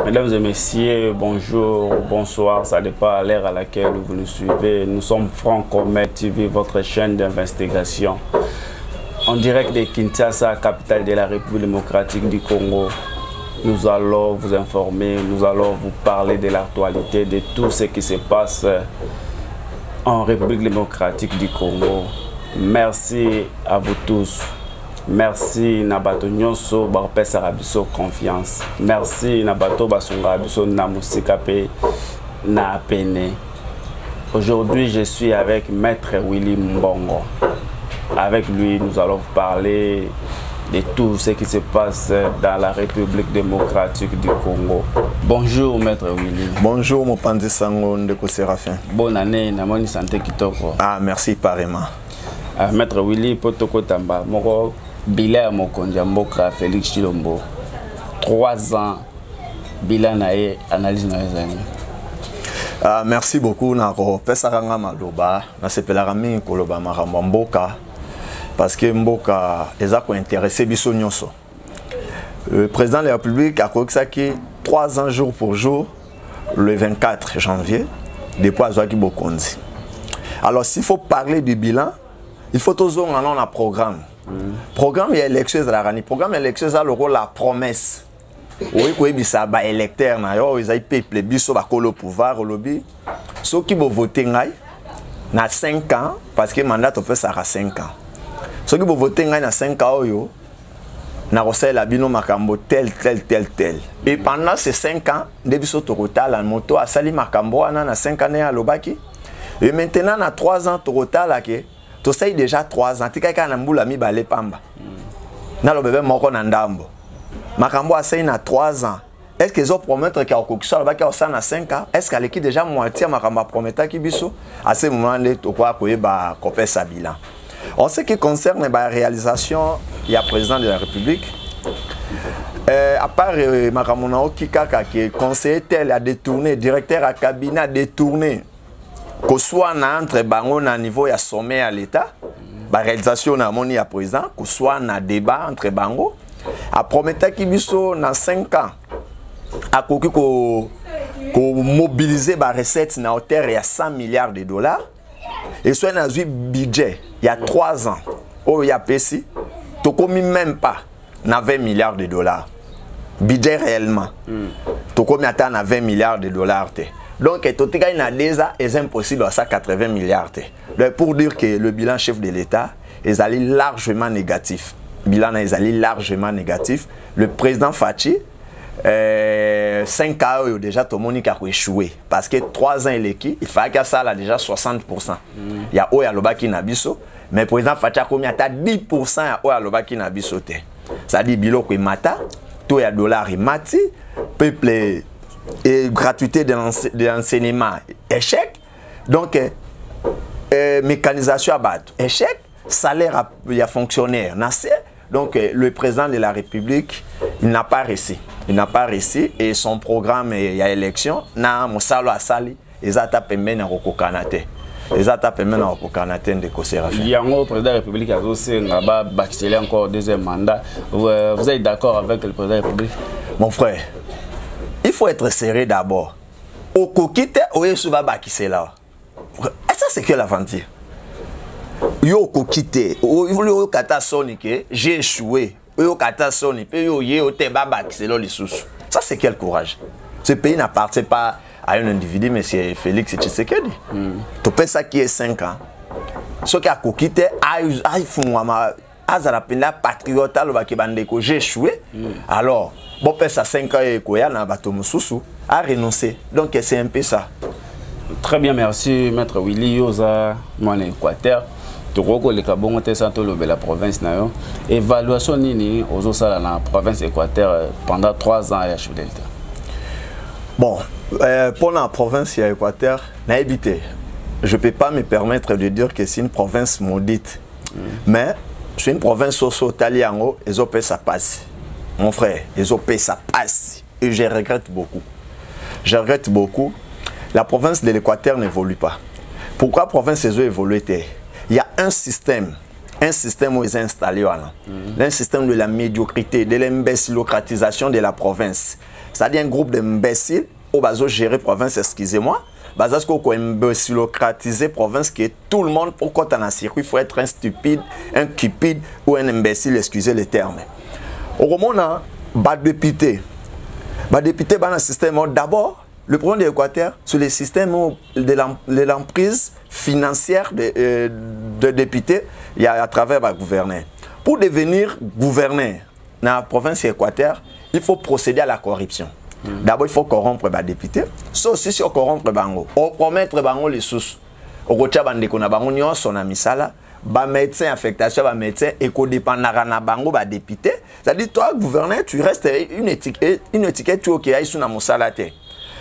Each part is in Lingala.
Mesdames et messieurs, bonjour, bonsoir, ça dépend à l'heure à laquelle vous nous suivez. Nous sommes Francomet TV, votre chaîne d'investigation. En direct de Kinshasa, capitale de la République démocratique du Congo. Nous allons vous informer, nous allons vous parler de l'actualité, de tout ce qui se passe en République démocratique du Congo. Merci à vous tous. Merci Nabato Nyonso Barpesa Rabiso confiance. Merci Nabato Basunga Rabiso Namusikape na Pene. Aujourd'hui, je suis avec Maître Willy Mbongo. Avec lui, nous allons vous parler de tout ce qui se passe dans la République démocratique du Congo. Bonjour Maître Willy. Bonjour mon Pandi Sango Ndeko Séraphin. Bonne année, Namoni Santé Kitoko. Ah, merci pareillement. Maître Willy Potoko Tamba, Moko Bilan Mokonja Mboka Félix Chilombo. 3 ans, bilan nae, analyse nae. Merci beaucoup Nako. Pesaranga Maloba, na sepelarami Koloba Maramba Mboka. Parce que Mboka les a intéressé biso nyonso. Le président de la République a dit 3 ans jour pour jour, le 24 janvier, depuis Azwaki Bokonzi. Alors s'il faut parler du bilan, il faut toujours un programme. Programme et élection à la rani. Programme et élection à le rôle la promesse. Oui, oui, bisa ba électeur na yo, ils ay peuple biso ba kolo pouvoir au lobby. Ceux qui vont voter ngai na 5 ans parce que mandat on peut ça à 5 ans. Ceux qui vont voter ngai na 5 ans yo na recel la bino makambo tel. Et pendant ces 5 ans, debiso to la moto a sali makambo na 5 ans à lobaki. Et maintenant na 3 ans to la ke tu sais déjà 3 ans, tu sais qu'il y a mi balé pamba. Na le bébé moko na ndambo. Makambo a na 3 ans. Est-ce qu'ils ont promettre qu'il y a quelque chose na 5 ans? Est-ce qu'elle est déjà moitié makambo promettre qui biso? À ce moment-là, tu crois que ba copé sa bilan. En ce qui concerne la réalisation, il y a président de la République. À part Makamona Kikaka qui est conseiller tel a détourné, directeur à cabinet a détourné. Que soit entre bango na niveau ya sommet à l'État, la réalisation na moni à président, que soit na débat entre bango, a promettre qui biso na 5 ans, a ko mobiliser ba recette na hauteur ya 100 milliards de dollars, et soit na un budget il y a 3 ans, oh ya pesi, to komi même pas na 20 milliards de dollars, budget réellement, to komi attend na 20 milliards de dollars te. Donc, tout est impossible à 180 milliards. Donc, pour dire que le bilan chef de l'État est allé largement négatif. Le bilan est allé largement négatif. Le président Fachi, 5 ans, déjà, tout le monde a échoué. Parce que 3 ans, il fallait que ça a déjà 60%. Il y a Oya Lobaki Nabiso, mais le président Fachi a commis à 10% à Oya Lobaki Nabiso. Ça dit, bilo qui mata, tout est dollar et mati, peuple. Et gratuité de l'enseignement, échec. Donc, mécanisation à battre, échec. Salaire à fonctionnaire, donc le président de la République, il n'a pas réussi. Il n'a pas réussi et son programme, il y a élection, na musalo asali, ils ont tapé mena roko kanate. Ils ont tapé mena roko kanate de Kosera. Il y a un président de la République qui a aussi accéléré encore 2e mandat. Vous êtes d'accord avec le président de la République? Mon frère, il faut être sérieux d'abord. Au kokite, au yesuba bakise là. Et ça c'est que l'aventure. Yo kokite, au kata sonike, j'ai échoué. Yo kata sonike, yo ye te bakise là les sous. Ça c'est quel courage. Ce pays n'appartient pas à un individu, mais c'est Félix Tshisekedi. Tu penses ça qui est 5 ans. Ce qui a kokite, aïe funwama. Azarapenda patriote alobaki bandeko j'ai échoué. Alors bon ça 5 ans et koya na bato mususu a renoncé. Donc c'est un peu ça. Très bien, merci Maître Willy Yoza mon Équateur. Tu roko le kabongo te santo lobe la province na yo. Évaluation nini ozo sala na province Équateur pendant 3 ans à chef de l'État. Bon, pour la province Équateur, na habité. Je peux pas me permettre de dire que c'est une province maudite. Mais c'est une province socio-taliango, ils ont payé sa passe. Mon frère, ils ont payé sa passe. Et je regrette beaucoup. Je regrette beaucoup. La province de l'Équateur n'évolue pas. Pourquoi la province a évolué? Il y a un système où ils ont installé. Un système de la médiocrité, de l'imbécilocratisation de la province. c'est-à-dire un groupe d'imbéciles au bazo gérer province, excusez-moi. Parce qu'on imbécilocratiser province qui est tout le monde pour quand on a un circuit, il faut être un stupide, un cupide ou un imbécile, excusez les termes. Au moment là, député dans le système, d'abord, le problème de l'Équateur, c'est le système de l'emprise financière de députés il y a à travers le gouverneur. Pour devenir gouverneur dans la province d'Équateur, il faut procéder à la corruption. D'abord, il faut corrompre les députés. Sauf si on corrompre les bango, on promettre bango les sous. On retient bande qu'on a bango nyon son amisala, ba médecin affectation, ba médecin et qu'on dépend na bango ba député. C'est-à-dire toi gouverneur, tu restes une étiquette tu ok aïe sous na musala te.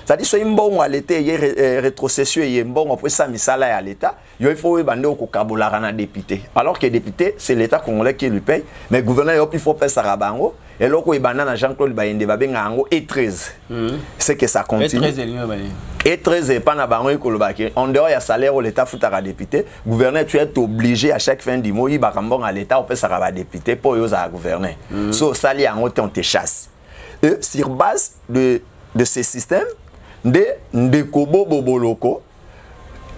C'est-à-dire soit un bon à l'état, il rétrocession et un bon après ça misala à l'état, il faut bande au kabola na député. Alors que député c'est l'État congolais qui lui paye, mais gouverneur il faut payer ça bango. Et là, il y a Jean-Claude Bayende, et 13. C'est que ça continue. Et 13 et pas na bango en dehors il y a salaire où l'État fout à député. Gouverneur, tu es obligé à chaque fin du mois, il va à l'État, on peut ça à député pour y à gouverner. So ça li en haut on te chasse. Et sur base de ces systèmes, de kobo boboloko,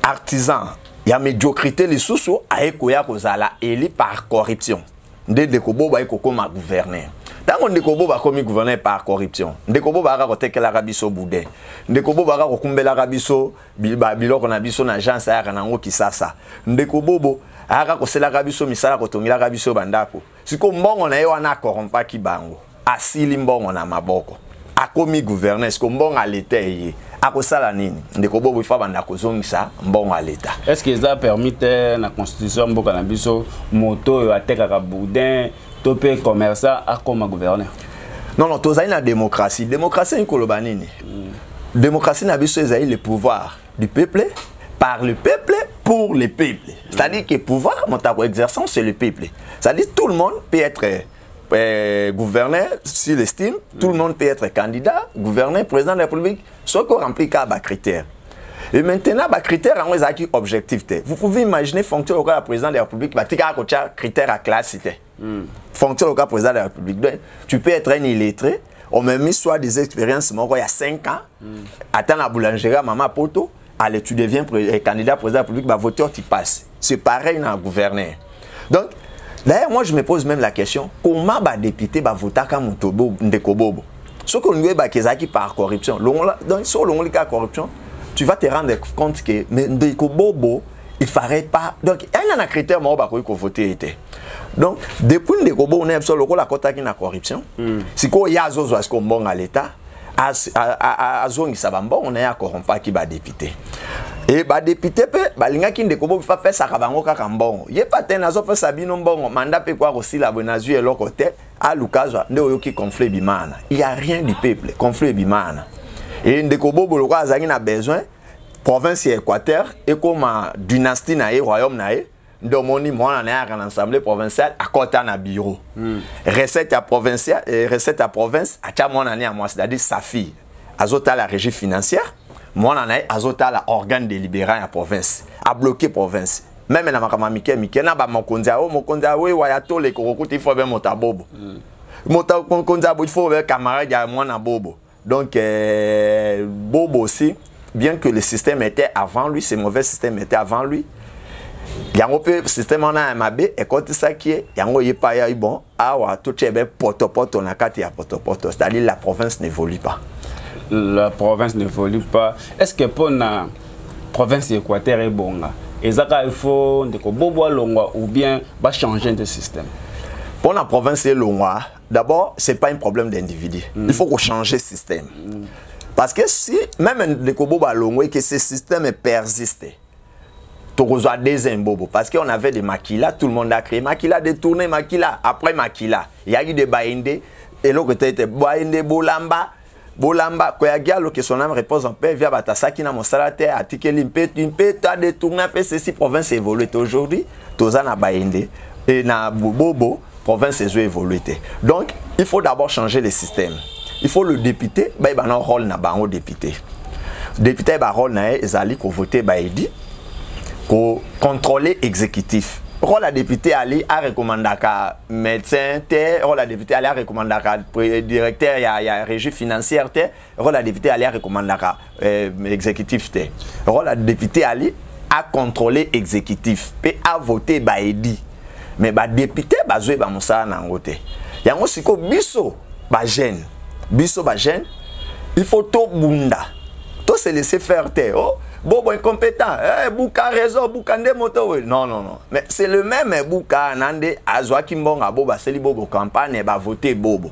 artisans, il y a médiocrité les sous-sous à ekoya kozala éli par corruption. De kobo ba ekoko ma gouverner. Tant qu'on découvre va comme gouverner par corruption. Découvre va raconter que l'Arabie Saoudite boudin. Découvre va raconter l'Arabie Saoudite bilo qu'on a biso na agence à Ranango qui ça. Découvre ara ko c'est l'Arabie Saoudite misala ko tongi l'Arabie Saoudite bandako. Siko mbongo na yo ana corrompa ki bango. Asili mbongo na maboko. Akomi gouverner siko mbongo à l'état yi. Akosala nini? Découvre il faut bandako zongisa mbongo à l'état. Est-ce que ça permet la constitution mboka na biso moto ateka ka boudin topé commerçant à comme gouverneur? Non, non, tu as une démocratie. Démocratie, c'est une démocratie, c'est le pouvoir du peuple, par le peuple, pour le peuple. C'est-à-dire que le pouvoir, mon exerçant, c'est le peuple. C'est-à-dire que tout le monde peut être gouverneur, s'il estime, tout le monde peut être candidat, gouverneur, président de la République, sauf qu'on remplit les critères. Et maintenant, les critères ont des objectifs. Vous pouvez imaginer fonction au cas du président de la République, il y a des critères à classe. Fonction au cas du président de la République. Tu peux être un illettré, on m'a mis soit des expériences, il y a 5 ans, attends la boulangerie à Maman Poto, allez, tu deviens candidat président de la République, voter, tu passes. C'est pareil dans le gouverneur. Donc, d'ailleurs, moi je me pose même la question, comment les députés vont voter comme Motobo Ndekobobo? Ce qu'on lui dit par corruption. Donc, sur le cas de corruption, tu vas te rendre compte que Ndekobobo, il ne ferait pas. Donc, il y a un critère qui faut voter. Donc, depuis Ndekobobo, on est sur le la quota qui a corruption. Si il y a un bon à l'État, on est à corrompre qui va député. Et les députés, les Ndekobobo ne faire ça comme bon. Il n'y a pas de sabino bon, mandat peut quoi aussi la bonazu et l'autre côté, à l'occasion, de conflit bimana. Il n'y a rien du peuple, conflit bimana. Et Ndekobobo, le roi a besoin, province Équateur, et comme dynastie nae, royaume nae, de moni moi on est à l'assemblée provinciale à côté na bureau. Recette à provinciale, recette à province, à cha moi on est à moi, c'est-à-dire sa fille. Azota la régie financière, moi on est azota la organe délibérant à province, à bloquer province. Même na makama mike na ba mokonza oui wayato le kokokuti il faut bien motabobo. Motakonza il faut bien camarade à moi na bobo. Donc Bobo aussi, bien que le système était avant lui, ce mauvais système était avant lui. Il y a un système en AMAB et quand ça qui est, il y a un pas bon, tout est poto na kati ya poto, c'est-à-dire la province n'évolue pas. La province n'évolue pas. Est-ce que pour la province équateur est bon là? Et ça il faut de bobo longwa ou bien va changer de système. Pour la province longwa, d'abord c'est pas un problème d'individu. Il faut changer de système. Parce que si même le bobo longwa que ce système persiste. Parce qu'on avait des maquila, tout le monde a créé maquila, détourné maquila, après maquila. Il y a eu des baïndés, et l'autre était baïndé bolamba, bolamba, quand il y a que son âme repose en paix, via Batasaki, na monsalate, a tiqué l'impét, a détourné, a fait ceci, province évoluée aujourd'hui, Tozan a baïndé, et na bobo, province évoluée. Donc, il faut d'abord changer le système. Il faut le député, il y a un rôle na bango député. Député, il y a un rôle na ezali, qu'on vote, baïdi, contrôler exécutif. la député Ali a recommandé qu'un médecin, la député Ali a recommandé qu'un directeur, il y a régie financière, la député Ali a recommandé qu'un exécutif, la député Ali a contrôlé exécutif, et a voté Baedi. Mais les députés, ils ont fait ça. Il y a aussi biso, jeune. Biso, jeune, il faut tout bunda. Tout se laisser faire. Oh, Bobo incompétent, Bouka raison, Bouka nde moto. Non, non, non. Mais c'est le même Bouka Nande, Azwa Kimbonga Boba, c'est le Bobo campagne, va voter Bobo.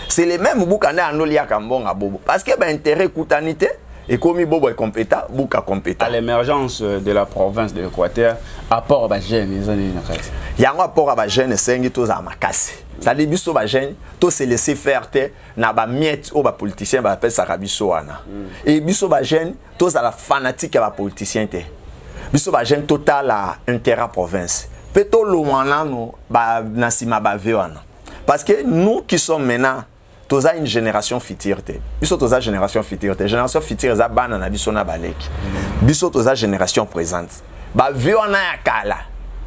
C'est le même Bouka Nande Anolia Kambonga Bobo. Parce que intérêt coutanité, et comme Bobo est compétent, Bouka compétent. À l'émergence de la province de l'Équateur, apport à Bajène, il y a un rapport à Bajène, c'est un peu à Makassi. Ça dit biso Bajène, tout se laisser faire, na ba miette ou ba politicien, ba appelle ça biso ana. Et biso Bajène, tous à la fanatique à la politicien. Biso Bajène, total à intérêt province. Peut-être l'ouana, nous, ba nasima ba vewana. Parce que nous qui sommes maintenant, tous à une génération future. Biso tous à génération future. Génération future, ça banana biso na balek. Biso tous à génération présente. Ba vewana ya kala.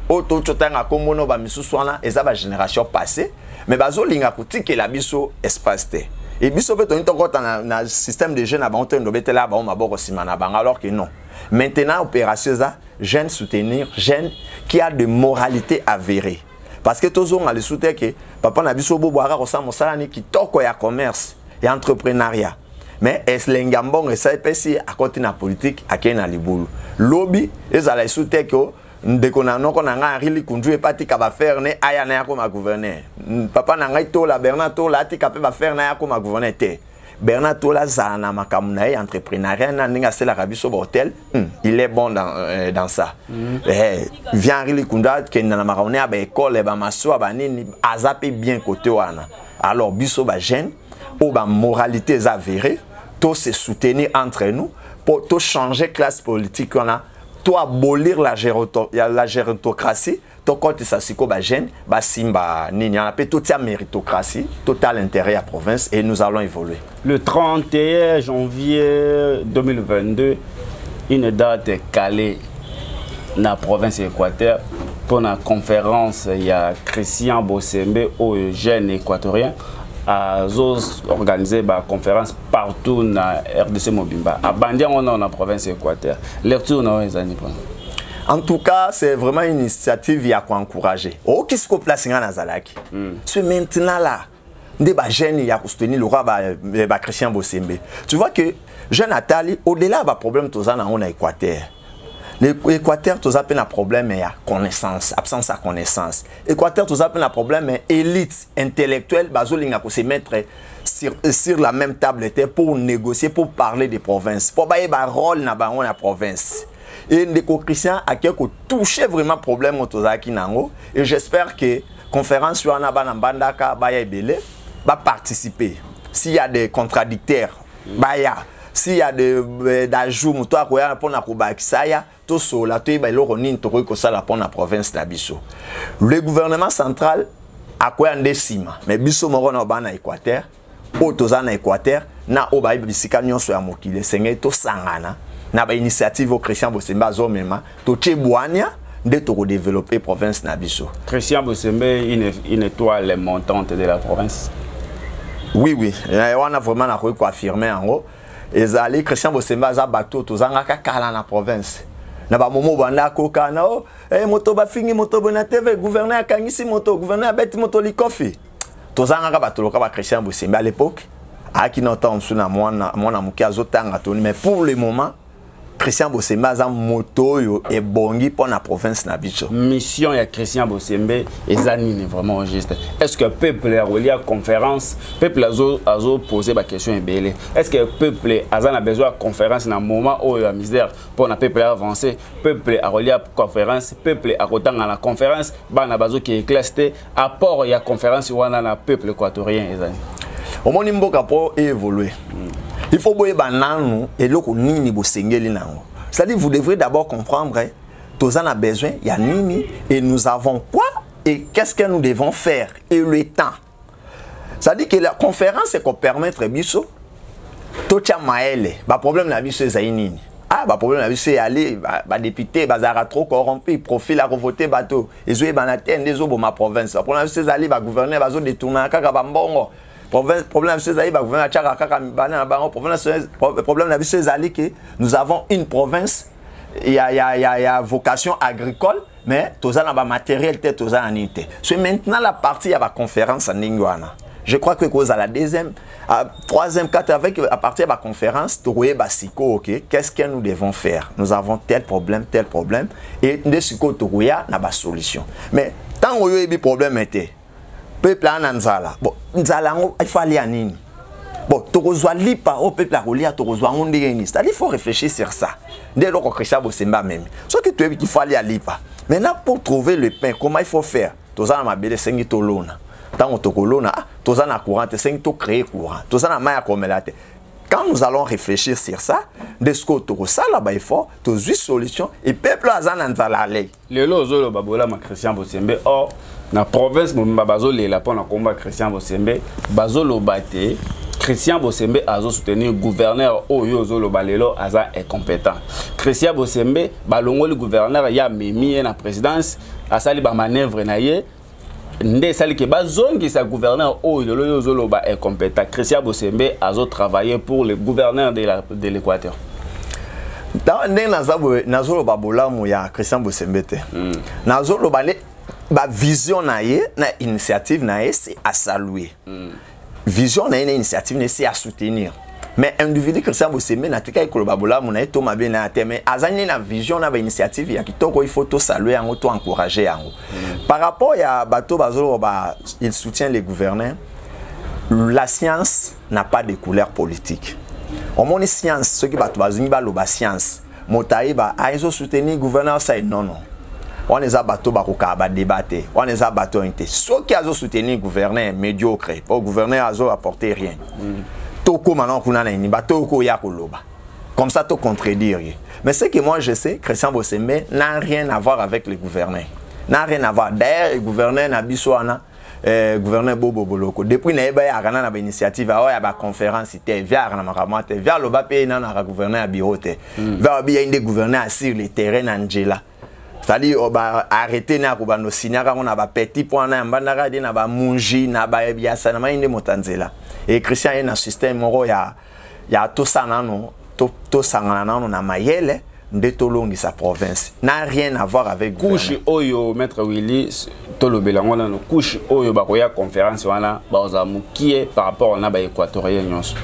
Auto chotanga komono ba misusuana eza ba génération passée mais bazo linga kutike la biso espace te et biso beto intokota na système de jeunes ba onto ndobetela ba maboko simana banga alors que non maintenant opération za jeunes soutenir jeunes qui a de moralité avérée parce que tozo nga le soutenir que papa na biso bo boara ko sa mosala ni kitoko ya commerce et entrepreneuriat mais est lengambong et ça epesi à côté na politique akena libulu lobby ezala soutenir que ndeko na noko na nga rili kundu e pati ka ba faire ne aya na yako ma gouverneur papa na ngai to la Bernard to la ati ka pe ba faire na yako ma gouverneur te Bernard to la zana makamuna e entrepreneuriat na ninga sela kabiso ba hôtel il est bon dans ça vient rili kunda ke na maraone ba école ba maso ba nini azape bien côté wana alors biso ba jeune ou ba moralité avérée to se soutenir entre nous pour to changer classe politique on a to abolir la gérontocratie, to quand ça siko ba jeune, ba simba nini, on appelle toute la méritocratie, total intérêt à la province et nous allons évoluer. Le 31 janvier 2022, une date est calée dans la province d'Équateur pour la conférence, il y a Christian Bosembe aux jeunes équatoriens à organiser une conférence partout dans la RDC Mobimba. À Bandia, on est dans la province d'Équateur. En tout cas, c'est vraiment une initiative qui a encourager. Oh, qui se place dans Zalaki. C'est maintenant là, des jeunes qui ont soutenu le roi Christian Bosembe. Tu vois que jeune Nathalie, au-delà du problème que nous avons en Équateur. L'Équateur, tout ça un problème est connaissance, absence de connaissance. L'Équateur, tout ça un problème est élite intellectuelle, bazolinga pour se mettre sur la même table pour négocier, pour parler des provinces, pour bailler un rôle dans la province. Et les Christians a touché vraiment problème au Tozaki Nango. Et j'espère que la conférence sur Anabandaka va participer. S'il y a des contradicteurs, s'il y a des ajouts, le gouvernement central a quoi un décime, mais biso moro na Équateur, autozana Équateur, na obaï bisika nyonso ya mokile, senge to sangana, na ba initiative au Christian Bosembe azomema, to tcheboania de to développer province na biso. Christian Bosembe une étoile montante de la province. Oui, oui, on a vraiment na ko affirmer en haut. Ezali Christian Bosembe za bateau tozanga kala na province. Na ba momo banda ko kana o moto ba fingi moto bona TV gouverneur akangisi moto gouverneur beti moto likofi. Tozanga ka bateau ka ba Christian Bosembe à l'époque aki na temps suna mwana muki azotanga toni mais pour le moment Christian Bosembe za moto yo e bongi pour la province na bicho. Mission ya Christian Bosembe ezanini vraiment juste. Est-ce que peuple a relié à conférence, peuple azo poser ba question ebele. Est-ce que peuple a besoin de conférence dans moment où la misère pour na peuple avancer, peuple a relié à conférence, peuple a retanga la conférence, bana bazo qui éclaté apport ya conférence wana na peuple équatorien ezani. Au moins mboka pour évoluer. Il faut boyer bananu et loko nini bo sengeli nango. C'est-à-dire vous devrez d'abord comprendre tous en a besoin, il y a nini et nous avons quoi et qu'est-ce que nous devons faire et le temps. C'est-à-dire que la conférence c'est qu'on permettre biso to tia maele, ba problème na biso ezai nini. ah bah problème na biso aller ba député bazara trop corrompu profil à voter bateau ezoye banate ndezo bo ma province problème na biso ali ba gouverner bazo détourner kaka ba mbongo problème na biso ali ba gouverner chaka kaka bana ba problème na biso ali que nous avons une province il y a vocation agricole mais tous en matériel tête tous en unité. C'est maintenant la partie à la conférence en Ningwana. Je crois que cause à la deuxième, troisième, quatrième, avec à partir de la conférence, qu'est-ce que nous devons faire? Nous avons tel problème, et de ce côté, il y a une solution. Mais tant que il y a problème, peuple en Nzala, bon, Nzala, il faut aller à Nini. Bon, tu reçois lipa au peuple à rouler, tu reçois un déguénis. Il faut réfléchir sur ça. Dès lors que Christian Bosemba même. Ce que tu veux qu'il faut aller à lipa. Maintenant, pour trouver le pain, comment il faut faire? Tu as ma belle sengi tolona. Tant que tu colona, tu as na courant, tu sengi to créer courant. Tu as na maya comme la tête. Quand nous allons réfléchir sur ça, de ce que tu reçois là-bas, il faut, tu as une solution et peuple a zan nzala lei. Le lozo babola ma Christian Bosemba. Or, na province mo bazo le la pour na combat Christian Bosemba, bazo lo bate. Christian Bosemba a soutenu le gouverneur Oyo Zolo Balelo Aza est compétent. Christian Bosemba balongo le gouverneur ya memi na présidence a sali ba manœuvre na ye ndé sali ke bazongi sa gouverneur Oyo Zolo ba est compétent. Christian Bosemba a travaillé pour le gouverneur de l'Équateur. Dans ndé nazolo babola mu ya Christian Bosemba te. Nazolo balé ba vision na ye na initiative na ye c'est à saluer. Vision na une initiative c'est à soutenir. Mais individu Christian Bosemba na tika ikolo babola mu na eto mabe na te mais azani na vision na ba initiative ya kitoko il faut to saluer yango to encourager yango. Par rapport à bateau bazolo ba il soutient les gouverneurs. La science n'a pas de couleur politique. Au moins science ce qui bateau bazini ba lo ba science. Motaï ba aizo soutenir gouverneur ça non non. On les a bateau baroka ba débattre, on les a bateau inte. Ceux qui ont soutenu le gouverneur médiocre, le gouverneur a apporté rien. Toko maintenant qu'on a ni bateau ko ya koloba. Comme ça to contredire. Mais ce que moi je sais, Christian Bosemba n'a rien à voir avec le gouverneur. N'a rien à voir. D'ailleurs, le gouverneur na biswana gouverneur Bobo Boloko depuis na eba ya kana na ba initiative a ya ba conférence ite via na makamate via lo ba pe na na gouverneur a bureau te. Via bi inde gouverneur sur le terrain Angela. C'est-à-dire arrêter na ko bano signaka on a ba petit point na mbandaka de na ba munji na ba biasa na mainde motanzela et Christian est un système moro ya to sanano to sangana na mayele de tolongi sa province n'a rien à voir avec couche oyo maître Willy tolobela ngona no couche oyo ba koya conférence wana ba zamu qui est par rapport na ba équatorien nyonso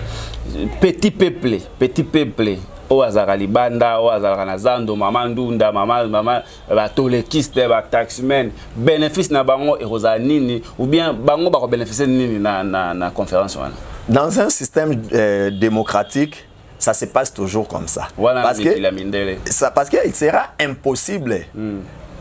petit peuple o azara libanda o azara na zando mama ndunda mama ba tolekiste ba taxmen bénéfice na bango e roza nini ou bien bango ba ko bénéficier nini na conférence wana. Dans un système démocratique ça se passe toujours comme ça. Voilà, parce qu'il sera impossible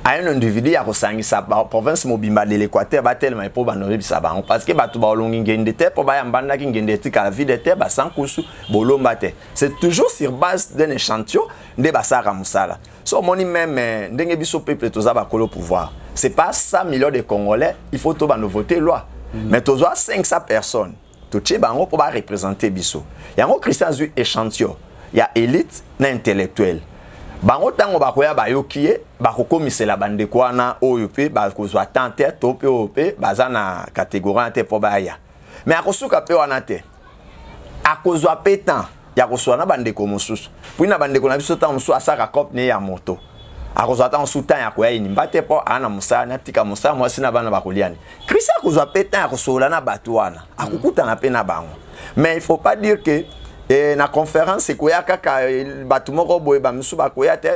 à un individu à ressentir sa province mobimba de l'Équateur va tellement pour banorier sa banque parce que batu ba longi ngende te pour ba yambanda ki ngende tika la vie de terre ba sans kusu bolomba te. C'est toujours sur base d'un échantillon de basara musala. So moni même ndenge biso peuple toza ba kolo pouvoir. C'est pas 100 millions de Congolais, il faut to ba no voter loi. Mais toza 500 personnes. Touché bango pour ba représenter biso. Yango Christian zu échantillon. Il y a élite na intellectuel. Bango tango bakoya bayokie bakokomisa la bande kwana oyo pe bakozwa tante to pe ope bazana catégorie te po baya mais akosuka pe wana te akozwa pe tan ya koswa na bande ko mosusu puis na bande ko na biso tan mosusu asaka cop ne ya moto akozwa tan sutan ya koya ni mbate po ana musa na tika musa mwasi na bana bakoliani Christian akozwa pe tan akosola na batu wana akukuta na pe na bango mais il faut pas dire que na conférence koya kaka batu moko boye ba misu ba koya te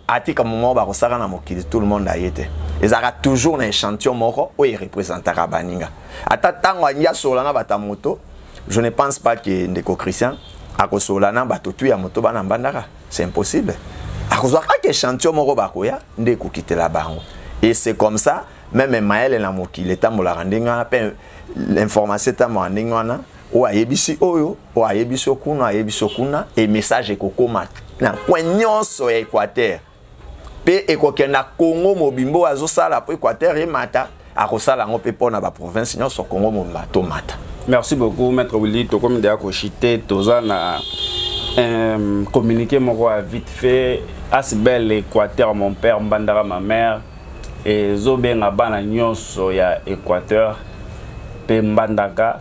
atika moment ba kosaka na mokili tout le monde a été ils aura toujours un échantillon moko o il représentera baninga ata tango anya sola na batamoto je ne pense pas que ndeko Christian akosola na batutu ya moto bana mbandaka c'est impossible akozwa kaka échantillon moko ba koya ndeko kitela bango et c'est comme ça même Maël na mokili tambola randinga pe l'information tambola wana o ayebisi oyo o ayebisi okuna et message ekokoma na kwenyonso ya Équateur pe ekokenda Congo mobimbo azosala po Équateur et mata akosala ngo pe pona ba province nyonso Congo mobimba to mata. Merci beaucoup maître Willy to comme de akochité toza na communiqué moi vite fait Asbel Équateur mon père Mbandaka ma mère et zobenga bana nyonso ya Équateur pe Mbandaka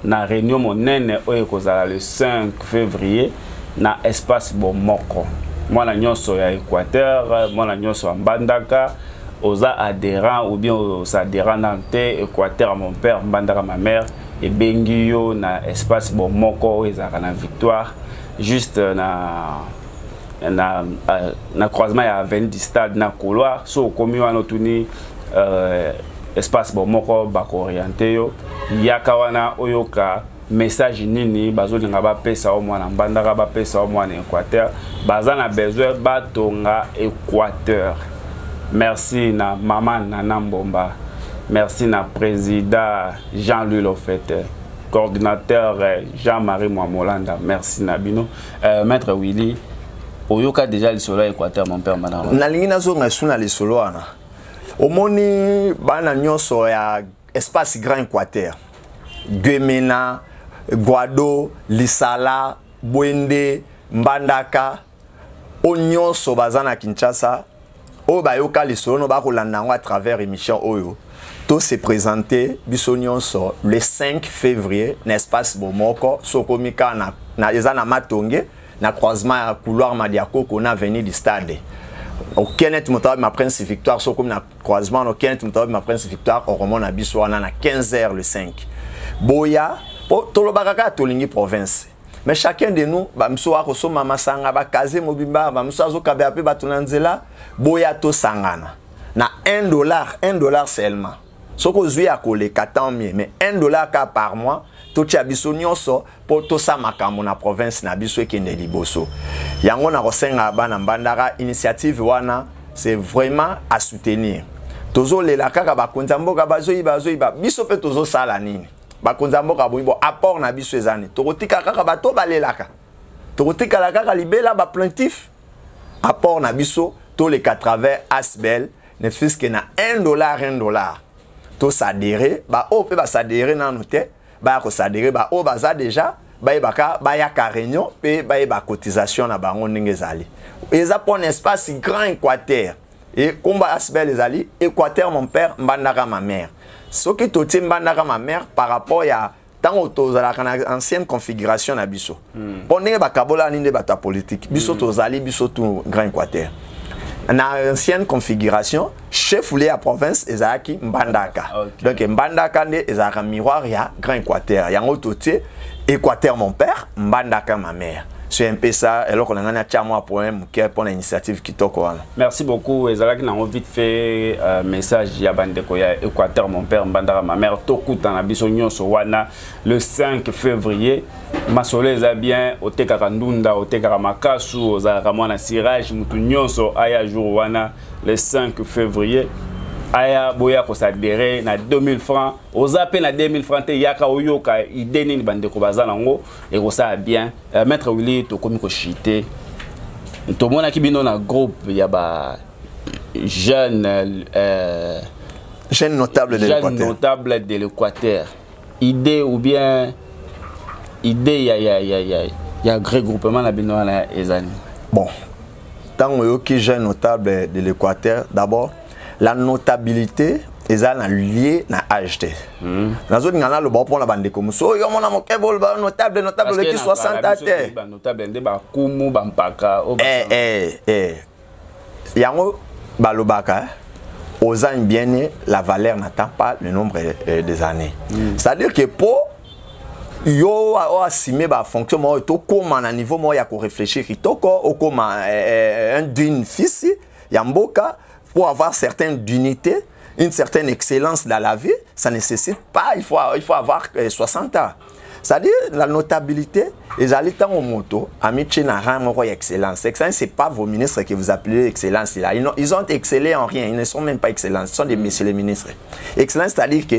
na réunion monene oyo kozala le 5 février na espace Bomoko mwana nyonso ya Équateur mwana nyonso ya Mbandaka oza adhérent ou bien aux adhérents nantais Équateur mon père Mbandaka ma mère et bengio na espace Bomoko ezaka na Victoire juste na croisement ya avenue du stade na couloir so komi wana tuni espace Bomoko bako orienté yo yaka wana oyoka message nini bazolinga ba pesa au mwana Mbandaka ba pesa au mwana Équateur bazana besoin batonga Équateur. Merci na maman Nana Mbomba, merci na président Jean-Louis Lofete, coordinateur Jean-Marie Mwamolanda, merci Nabino. Maître Willy, oyoka déjà le solo Équateur mon père Mbandaka. Nalingi nazo ngasuna le solo ana. Omoni bana nyonso ya espace Grand Équateur. Guemena, Guado, Lisala, Bwende, Mbandaka, Onyonso bazana Kinshasa. O bayoka le solo no ba kolanda à travers émission Oyo. Tout s'est présenté biso nyonso le 5 février n'espace Bomoko sokomika na ezana matonge na croisement à couloir Madiako qu'on a venu du stade. Au Kenneth Moutabi ma prince Victoire so comme na croisement au Kenneth Moutabi ma prince Victoire au Roman na biso na 15h le 5. Boya tolobaka tolingi province. Mais chacun de nous, bamso akoso mama sanga ba kaze mobimba bamso azo kabe ape batunanzela boya to sangana. Na $1 seulement. Soko zui akole tant mieux mais $1 ka par mois to tia biso nyonso po to sa makambo na province na biso ekende liboso. Yango na kosenga bana Mbandaka initiative wana c'est vraiment à soutenir. Tozo le la kaka bakonza mboka bazoyiba biso pe tozo sala nini. Bakonza mboka boyibo apport na biso ezani tokotika kaka bato balelaka tokotika la kaka libela ba plaintif apport na biso to le 80 Asbel ne fils que na $1 to s'adhérer ba o pe ba s'adhérer na noté ba ko s'adhérer ba o baza déjà ba yebaka ba ya ka réunion pe ba yeba cotisation na bango ndenge ezali eza pour un espace Grand Équateur et combat Asbel ezali Équateur mon père Mbandaka ma mère. Ce qui est Mbandaka ma mère par rapport à tant ancienne configuration na biso. Bon ne ba kabola ni ba ta politique. Biso tozali biso tout Grand Équateur. Na ancienne configuration, chef de la province ezaki Mbandaka. Donc Mbandaka ne ezaka miroir ya Grand Équateur. Yango toté Équateur mon père, Mbandaka ma mère. C'est un peu ça, alors qu'on a un tiers-mois pour l'initiative qui toque. Merci beaucoup. Ezalaki na vite fait message ya bandeko ya Équateur mon père Mbandaka ma mère tokuta na biso nyonso wana le 5 février. Masole eza bien otekaka ndunda otekaka makasu ozalaka mwana sirage mutu nyonso aya jour wana le 5 février. Aya boya ko s'adhérer na 2000 francs oza pe na 2000 francs te yaka oyoka idée nini bandeko bazana ngo et ko ça bien maître Willy to komi ko chité to mona ki bino na groupe ya ba jeune notable de l'Équateur idée ou bien idée ya grand groupement na bino na ezani bon tant oyoki jeune notable de l'Équateur d'abord la notabilité est liée à l'âge. Dans une année, le bon pour la bande comme ça, il y a mon amour notable qui 60 ans. Notable de Bakumu, Bampaka. Yango Balobaka, aux ans bien la valeur n'attend pas le nombre des années. C'est-à-dire que pour yo assumer ba fonction moi to comme à niveau moi ya ko réfléchir to ko comme un d'une fils yamboka. Pour avoir certaines unités, une certaine excellence dans la vie, ça ne nécessite pas, il faut avoir 60 ans. C'est-à-dire la notabilité, les allitants au moto, Amici n'a rien excellence. Excellence, ce n'est pas vos ministres que vous appelez excellence. Là. Ils ont excellé en rien, ils ne sont même pas excellents, ce sont des messieurs les ministres. Excellence, c'est-à-dire que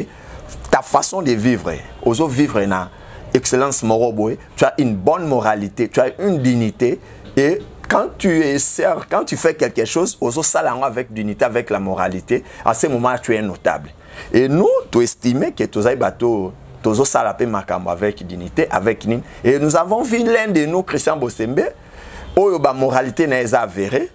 ta façon de vivre, aux autres vivre, excellence moroboé, tu as une bonne moralité, tu as une dignité et quand tu fais quelque chose, aux salariés avec dignité, avec la moralité, à ce moment tu es notable. Et nous, tu estimes que tu as bateau tozo sala pe makambo avec dignité, avec nin. Et nous avons vu l'un de nous, Christian Bosembe, oyo ba moralité na eza avérée,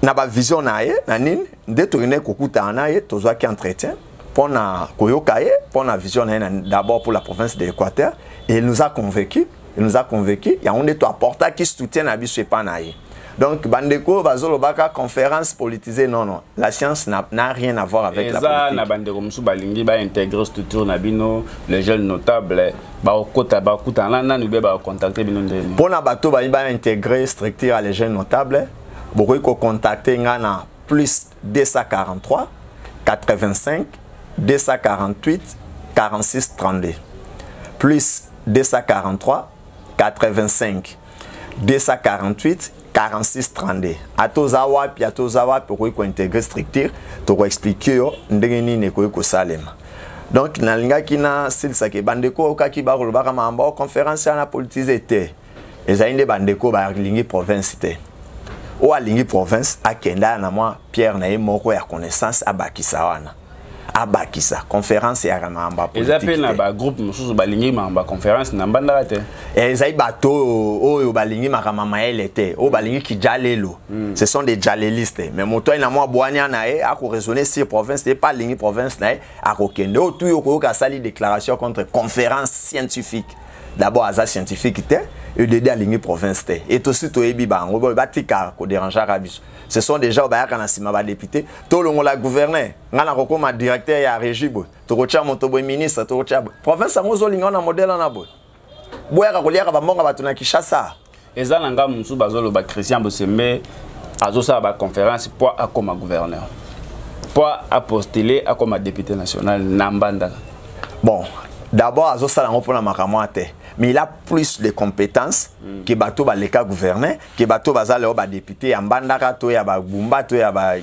na ba vision na ye, na nin, de tourner kokuta na ye, tozo ki entretien, pour na koyoka ye, pour na vision na ye, d'abord pour la province de l'Équateur, et il nous a convaincus, il y a un de toi porta qui soutient na biso pas na ye. Donc, Bandeko, Bazolo Baka, conférence politisée, non, non. La science n'a rien à voir avec la politique. Bandeko, Moussou Balingi, ba intégrer structure Nabino, les jeunes notables, ba okota, ba okuta, là, nous ba contacter Bino Ndeni. Pour na bateau, ba intégrer structure les jeunes notables, beaucoup de contacter ngana plus 243 85 248 46 32 plus 243 85 248 46 32. À Tozawa, puis à Tozawa, pour intégrer structure, pour expliquer ndengeni ne ko salema. Donc, nalinga kina silsa ke bandeko okaki ba kolobaka mamba conférence na politisé té. Ezainde bandeko ba lingi province té. O alingi province akenda na moi Pierre na moko ya connaissance abakisa wana. Abakisa conférence ya mamba politique. Ezape na ba groupe mususu balingi mamba conférence na mbanda te. Ezai bato oyo balingi makamama elete o balingi ki jalelo. Ce sont des jalelistes. Mais moto ina moi boanya na e ako raisonner sur province et pas lingi province na e ako kende o tout yo ka sali déclaration contre conférence scientifique. D'abord à scientifique et de lingi province te. Et aussi to ebi bango ba tika ko déranger rabiso. Ce sont des gens qui ont été députés. Tout le monde a gouverné. On a recommandé directeur et régie. Tu as un ministre. La province a un modèle. Si tu Christian Bosembe a une conférence pour comme gouverneur. Pour postuler comme député national. Bon, d'abord, mais il a plus de compétences que bateau baleka gouverner, que bateau bazale ba député ya mbandaka to ya ba bumba to ya ba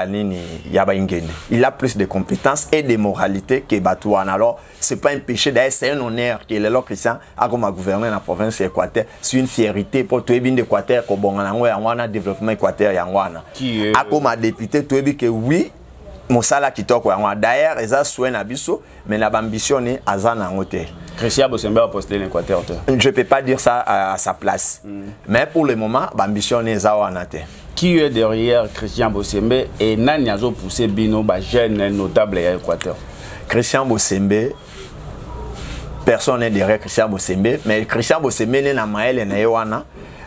nini ya ba ingende. Il a plus de compétences et de moralité que bateau. Alors c'est pas un péché d'ailleurs, c'est un honneur que le Christian a comme gouverner la province Équateur. C'est une fierté pour tout bien d'Équateur ko bonga ngo ya wana développement Équateur ya wana. A comme député to bi que oui mosala kitoko ya wana. D'ailleurs eza souhait na biso mais la ambition ni azana ngote. Christian Bosembe a posté l'Équateur. Je ne peux pas dire ça à sa place. Mais pour le moment, l'ambition est Zawanate. Qui est derrière Christian Bosembe et Nani a poussé Bino, jeune notable à l'Équateur? Christian Bosembe, personne n'est derrière Christian Bosembe, mais Christian Bosembe n'est pas maël et Naïwana.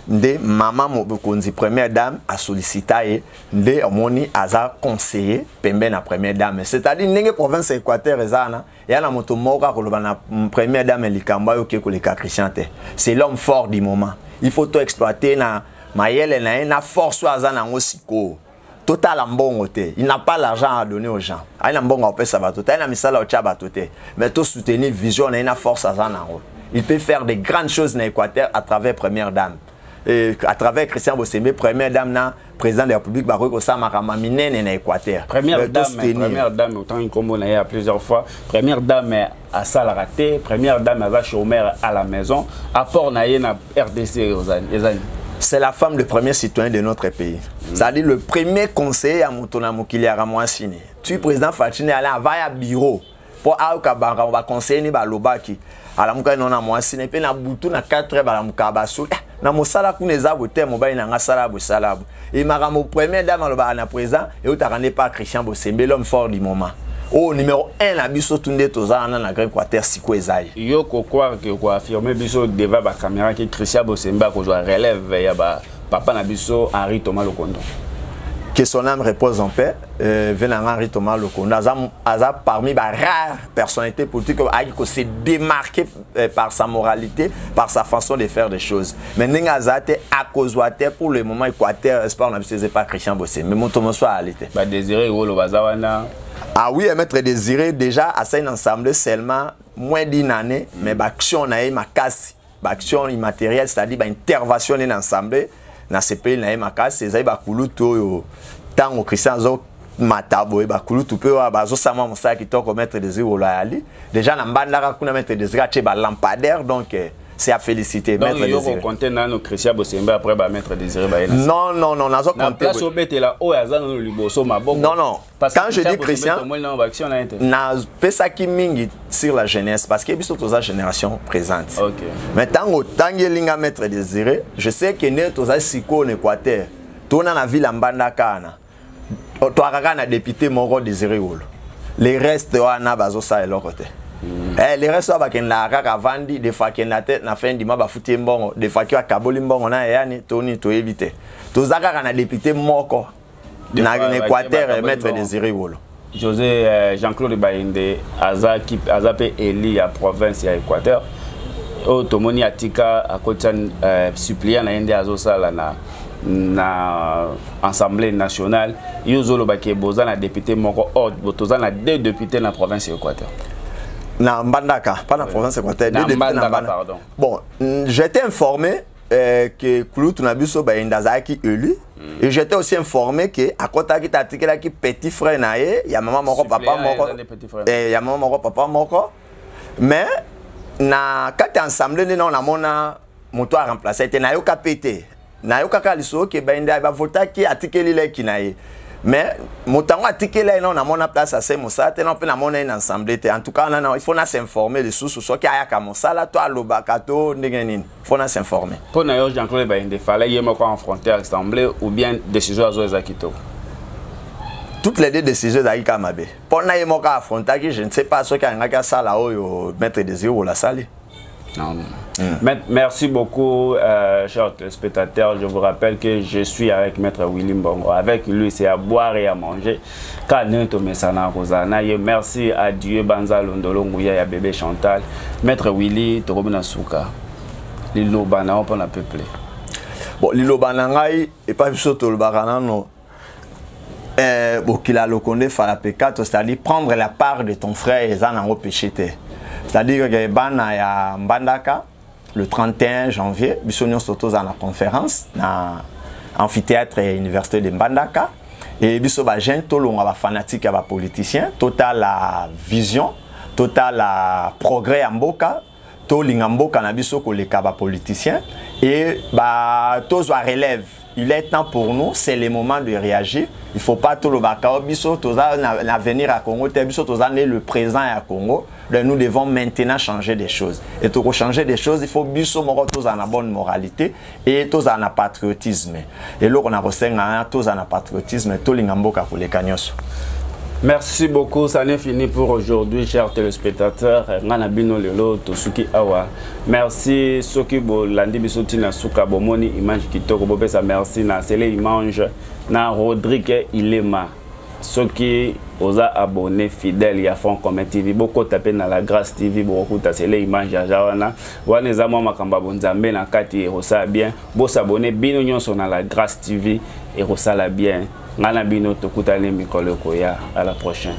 De maman Mobukonzi, première dame, a sollicité de Omoni Aza conseiller Pembe na première dame. C'est-à-dire que province Équateur ezana et la moto moka kolobana première dame likamba yo ke koleka Christian te. C'est l'homme fort du moment. Il faut tout exploiter na mayele na force azana ngosiko. Total mbongo te. Il n'a pas l'argent à donner aux gens. Aina mbongo opé ça va tout. Aina misala o chaba tout te. Mais tout soutenir vision na force azana. Il peut faire des grandes choses dans l'Équateur à travers première dame. Et à travers Christian Bosembe, première dame, président de la République, Baroko Samarama Minene en Équateur. Première dame, autant comme on a eu plusieurs fois, première dame à salle ratée, première dame à chômeur à la maison, apport na RDC. C'est la femme, le premier citoyen de notre pays. C'est-à-dire le premier conseiller à Moutona Moukili Ramouassine. Tu président Fatine allait à bureau pour Aoukabara, on va conseiller ni Balobaki. À la Mouka non à Mouassine, et puis na Boutou na 4 heures à la Moukabassou. Na mosala kuneza bote mobile na ngasala bosala et maramo première dame na présent et utarane pas Christian Bosembe l'homme fort du moment. Oh numéro 1 la biso tunde tozana na grand Équateur siko ezai. Yo ko croire que ko affirmer biso devant ba caméra que Christian Bosembe ko joa relève ya ba papa na biso Henri Thomas Lokondo. Que son âme repose en paix, venant Henri Thomas Lokondo, Aza parmi les rares personnalités politiques qui s'est démarqué par sa moralité, par sa façon de faire des choses. Mais Nengazate, à cause de pour le moment, Équateur, espoir, on n'a pas Christian Bosembe. Mais mon Thomas soit à l'été. Désiré, ah oui, Maître Désiré, déjà, à ça, ensemble seulement moins d'une année, mais l'action, on a eu ma casse, l'action immatérielle, c'est-à-dire l'intervention dans l'ensemble. Na CPI na makasi ezai bakulutu yo tango Christian zo matabo e bakulutu pe wa bazo sama musaki kitoko Maître Désiré Olayali déjà na mbandaka kuna Maître Désiré che ba lampadaire donc c'est à féliciter. Donc, Maître Désiré. Donc, compter dans nos Christian Bosemba après Maître Désiré. Non, non, non, nazo compter. Non, non. Quand je dis Christian, na pesaki mingi sur la jeunesse parce que biso toza génération présente. Okay. Mais tango tangelinga Maître Désiré, je sais que né toza siko en Équateur. Tona na ville Mbandaka na. Toaraka na député Moro Désiré Wolo. Les restes wana bazo sa elokote. Les restes ba ken la kaka vandi des fois ken la tête na fin di ma ba futi mbongo des fois ki akaboli mbongo na yani toni to éviter. Tozaka na député moko. Na Équateur Maître Désiré Wolo. José Jean-Claude Baïndé Azape Eli à province à Équateur. Au Tomoni Atika à côté suppliant na Inde Azosala na Assemblée nationale. Yozolo Baké Boza na député Moko Botoza na 2 députés na province à Équateur. Na Mbandaka, pas na province Équateur, 2 députés na Mbandaka. Pardon. Bon, j'étais informé que Kouloutou Nabiso Baïndazaki élu. Et j'étais aussi informé que à côté de l'article qui petit frère naé, il y a maman moko papa moko, et il y a maman moko papa moko. Mais na quand ensemble nous na mona moto a remplacé était na yo kapete. Na yo kaka liso que Baïnda ba vota qui article ile ki naé. Mais motango article là non na mona place à Semosa, te non pe na mona une ensemble en tout cas non il faut na s'informer les sous so qui aya comme ça là toi lobakato ndengenine. Faut na s'informer. Pour na yo Jean-Claude Baïndé fallait yemo ko affronter l'assemblée ou bien décision à Zoezakito. Toutes les 2 décisions d'Aïka Mabé. Pour na yemo ko affronter je ne sais pas ce qui a ça là au Maître Désiré ou la salle. Merci beaucoup, chers téléspectateurs. Je vous rappelle que je suis avec Maître Willy Mbongo. Avec lui, c'est à boire et à manger. Merci à Dieu Banza Londolo Ngouya et à bébé Chantal. Maître Willy, Torobina Souka. Lilo Bana, on peut la peupler. Bon, Lilo Banangai, et pas surtout le Baranano. Qu'il a le condé Falapekato, c'est-à-dire prendre la part de ton frère et en repêcher. C'est-à-dire que Bana ya Mbandaka le 31 janvier, Bissonio Sotos à la conférence dans l'amphithéâtre et université de Mbandaka. Et Bisso Bajen, tout le monde fanatique et politicien, total la vision, total la progrès en Mboka, tout l'Ingamboka na Bisso ko les politicien et tous relève. Il est temps pour nous, c'est le moment de réagir. Il ne faut pas tout le baka. Bisso toza l'avenir à Congo, Bisso toza le présent à Congo. Nous devons maintenant changer des choses. Et pour changer des choses, il faut biso moro tous en la bonne moralité et tous en la patriotisme. Et là on a reçu tous en la patriotisme, tout l'ingamboka pour les cagnos. Merci beaucoup, ça n'est fini pour aujourd'hui, chers téléspectateurs. Merci Soki Bolandi Bisoti na Suka Bomoni image kitoko bobesa merci na Sele Image na Rodrigue Ilema. Soki oza abonné fidèle ya Fond Commun TV beaucoup tapé na la Grâce TV beaucoup ta Sele Image ya jawana wana za mwa makamba bonzambe na kati rosa bien bo s'abonner bino nyonso na la Grâce TV et rosa la bien ngana bino tokutane mikolo koya à la prochaine.